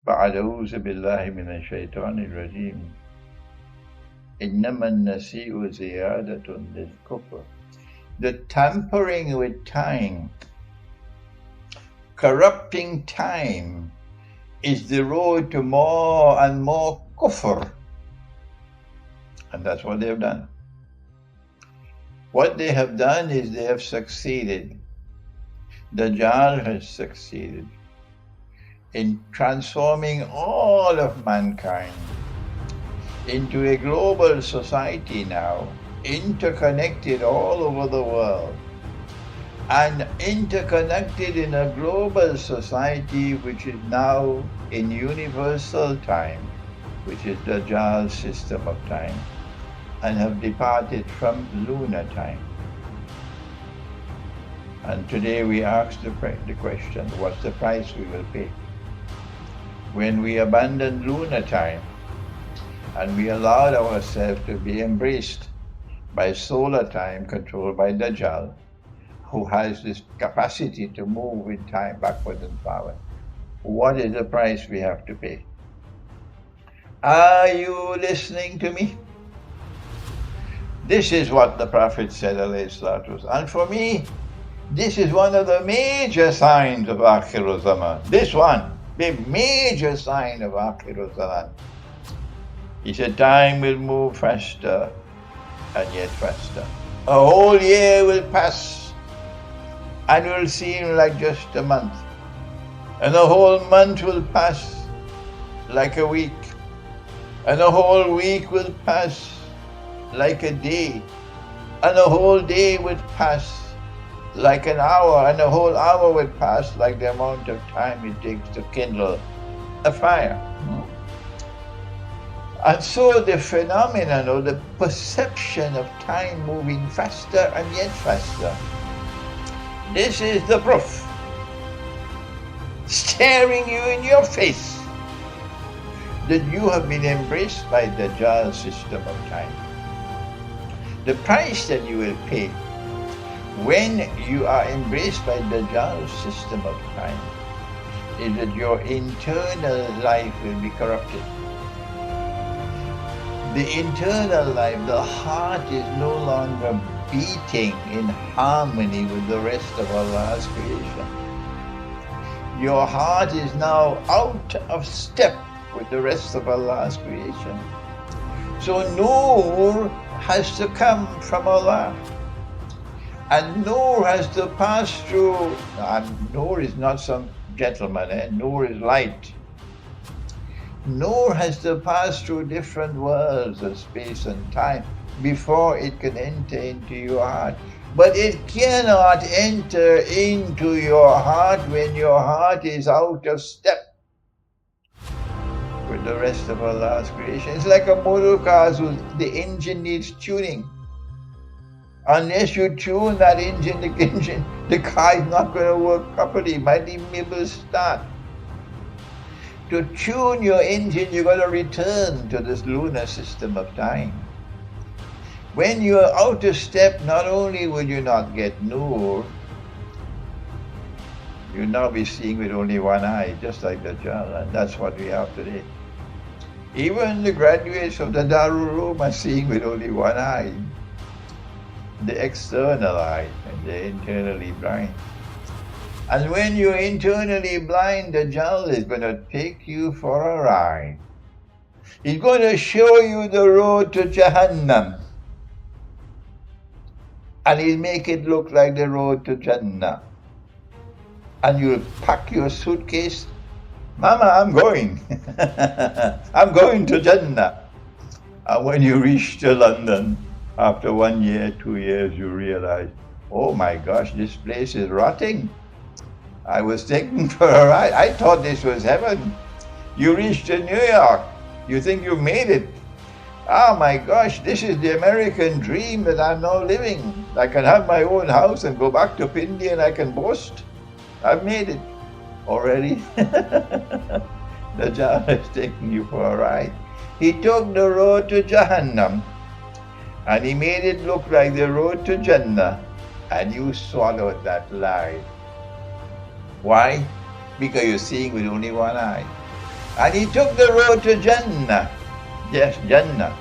أعوذ بالله من الشيطان الرجيم إنما النسيء زيادة للكفر. The tampering with time, corrupting time, is the road to more and more kufr. And that's what they've done. What they have done is they have succeeded. Dajjal has succeeded in transforming all of mankind into a global society now, interconnected all over the world, and interconnected in a global society which is now in universal time, which is Dajjal's system of time, and have departed from lunar time. And today we ask the question, what's the price we will pay? When we abandon lunar time and we allowed ourselves to be embraced by solar time controlled by Dajjal, who has this capacity to move in time backwards and forward, what is the price we have to pay? Are you listening to me? This is what the Prophet said, alayhi salatu wasalam. And for me, this is one of the major signs of akhirulzaman. This one, the major sign of akhirulzaman. He said, time will move faster and yet faster. A whole year will pass and will seem like just a month. And a whole month will pass like a week. And a whole week will pass like a day. And a whole day will pass like an hour, and a whole hour will pass like the amount of time it takes to kindle a fire. And so the phenomenon or the perception of time moving faster and yet faster, this is the proof, staring you in your face, that you have been embraced by the Dajjal system of time. The price that you will pay when you are embraced by the Dajjal's system of time is that your internal life will be corrupted. The internal life, the heart is no longer beating in harmony with the rest of Allah's creation. Your heart is now out of step with the rest of Allah's creation. So Nur has to come from Allah. And Nur has to pass through, and Nur is not some gentleman, Nur is light. Nur has to pass through different worlds of space and time before it can enter into your heart. But it cannot enter into your heart when your heart is out of step with the rest of Allah's creation. It's like a motor car, so the engine needs tuning. Unless you tune that engine, the car is not going to work properly. It might even be able to start. To tune your engine, you've got to return to this lunar system of time. When you are out of step, not only will you not get Nur, you'll now be seeing with only one eye, just like Dajjal, and that's what we have today. Even the graduates of the Darul Uloom are seeing with only one eye. The external eye, and they're internally blind. And when you're internally blind, Dajjal is going to take you for a ride. He's going to show you the road to Jahannam. And he'll make it look like the road to Jannah. And you'll pack your suitcase. Mama, I'm going. I'm going to Jannah. And when you reach to London, after 1 year, 2 years, you realize, oh my gosh, this place is rotting. I was taken for a ride. I thought this was heaven. You reach to New York. You think you made it. Oh my gosh, this is the American dream that I'm now living. I can have my own house and go back to India and I can boast. I've made it already. Dajjal is taking you for a ride. He took the road to Jahannam and he made it look like the road to Jannah, and you swallowed that lie. Why? Because you're seeing with only one eye. And he took the road to Jannah. Yes, Jannah.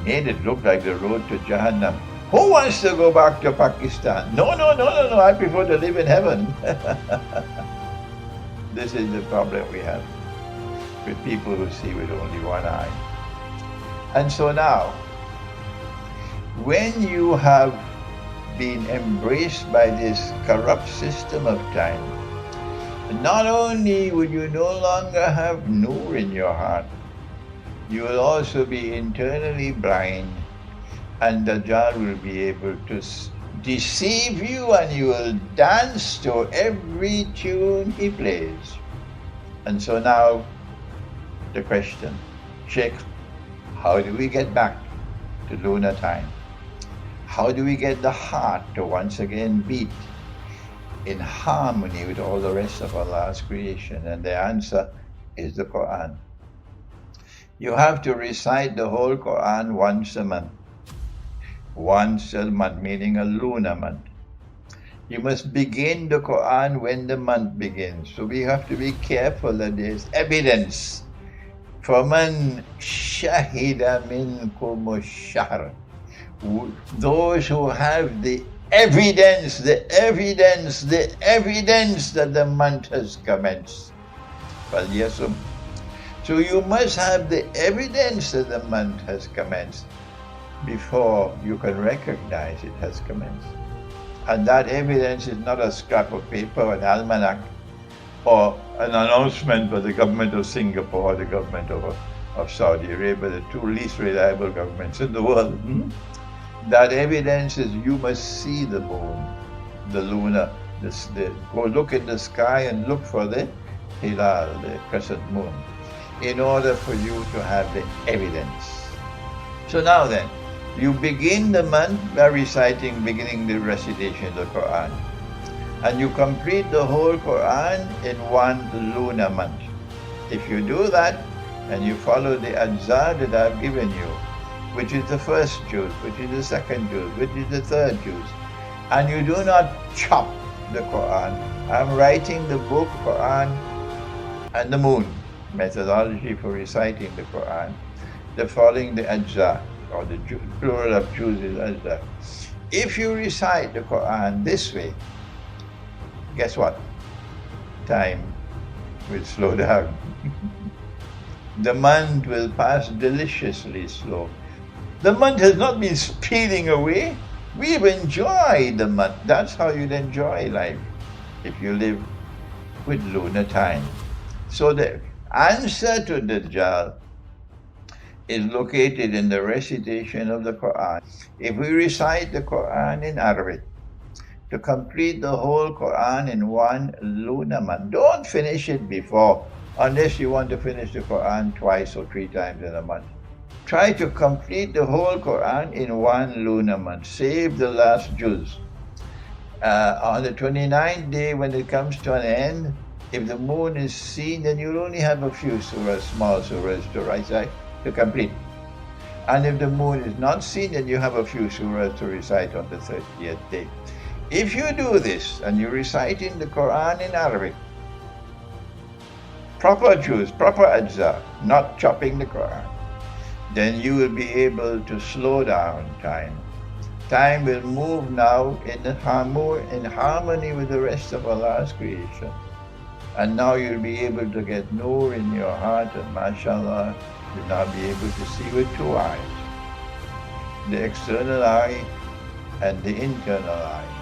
He made it look like the road to Jahannam. Who wants to go back to Pakistan? No, no, no, no, no. I prefer to live in heaven. This is the problem we have with people who see with only one eye. And so now, when you have been embraced by this corrupt system of time, not only will you no longer have nur in your heart, you will also be internally blind, and Dajjal will be able to deceive you, and you will dance to every tune he plays. And so now, the question, Sheikh, how do we get back to lunar time? How do we get the heart to once again beat in harmony with all the rest of Allah's creation? And the answer is the Quran. You have to recite the whole Quran once a month. Once a month, meaning a lunar month. You must begin the Quran when the month begins. So we have to be careful that there's evidence. فَمَنْ شَهِدَ مِنْكُمُ الشَّهْرَ. Those who have the evidence that the month has commenced. فَلْيَصُمْ. So you must have the evidence that the month has commenced before you can recognize it has commenced. And that evidence is not a scrap of paper, an almanac, or an announcement by the government of Singapore or the government of Saudi Arabia, the two least reliable governments in the world. That evidence is you must see the moon, the lunar, go look at the sky and look for the hilal, the crescent moon, in order for you to have the evidence. So now then, you begin the month by beginning the recitation of the Quran. And you complete the whole Quran in one lunar month. If you do that, and you follow the ajza that I've given you, which is the first juz, which is the second juz, which is the third juz, and you do not chop the Quran. I'm writing the book Quran and the moon, methodology for reciting the Quran. The following the ajza, or the plural of juz is ajza. If you recite the Quran this way, guess what? Time will slow down. The month will pass deliciously slow. The month has not been speeding away. We've enjoyed the month. That's how you'd enjoy life if you live with lunar time. So the answer to Dajjal is located in the recitation of the Quran. If we recite the Quran in Arabic, to complete the whole Quran in one lunar month, don't finish it before, unless you want to finish the Quran twice or three times in a month. Try to complete the whole Quran in one lunar month. Save the last juz. On the 29th day, when it comes to an end, if the moon is seen, then you'll only have a few surahs, small surahs to recite to complete. And if the moon is not seen, then you have a few surahs to recite on the 30th day. If you do this, and you're reciting the Quran in Arabic, proper juz, proper ajza, not chopping the Quran, then you will be able to slow down time. Time will move now in harmony with the rest of Allah's creation. And now you'll be able to get nur in your heart, and mashallah, you'll now be able to see with two eyes, the external eye and the internal eye.